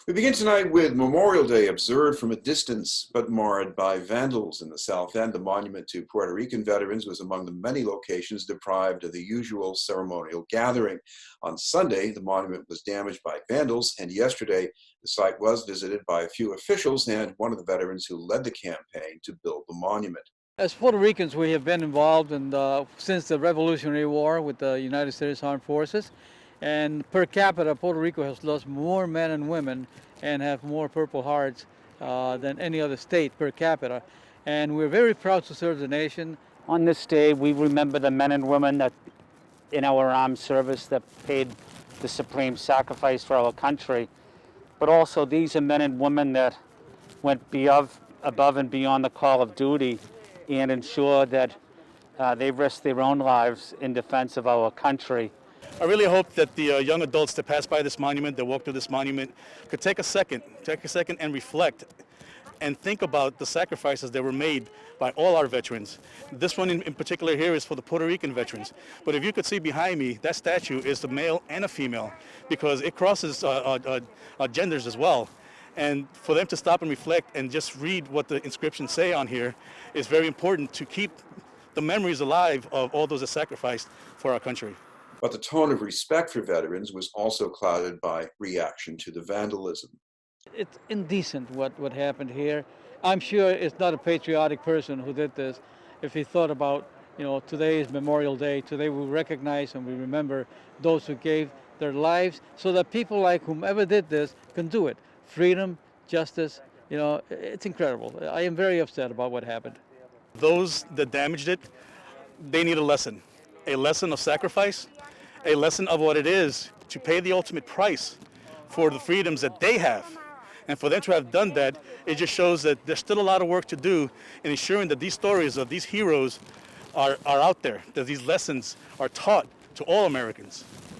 We begin tonight with Memorial Day observed from a distance but marred by vandals in the South End. The monument to Puerto Rican veterans was among the many locations deprived of the usual ceremonial gathering. On Sunday, the monument was damaged by vandals, and yesterday the site was visited by a few officials and one of the veterans who led the campaign to build the monument. As Puerto Ricans, we have been involved since the Revolutionary War with the United States Armed Forces. And per capita, Puerto Rico has lost more men and women and have more Purple Hearts than any other state per capita. And we're very proud to serve the nation. On this day, we remember the men and women that in our armed service that paid the supreme sacrifice for our country. But also these are men and women that went above and beyond the call of duty and ensure that they risked their own lives in defense of our country. I really hope that the young adults that pass by this monument, that walk through this monument, could take a second and reflect and think about the sacrifices that were made by all our veterans. This one in particular here is for the Puerto Rican veterans. But if you could see behind me, that statue is the male and a female because it crosses genders as well. And for them to stop and reflect and just read what the inscriptions say on here is very important to keep the memories alive of all those that sacrificed for our country. But the tone of respect for veterans was also clouded by reaction to the vandalism. It's indecent what happened here. I'm sure it's not a patriotic person who did this. If he thought about, today is Memorial Day, today we recognize and we remember those who gave their lives so that people like whomever did this can do it. Freedom, justice, it's incredible. I am very upset about what happened. Those that damaged it, they need a lesson of sacrifice, a lesson of what it is to pay the ultimate price for the freedoms that they have. And for them to have done that, it just shows that there's still a lot of work to do in ensuring that these stories of these heroes are out there, that these lessons are taught to all Americans.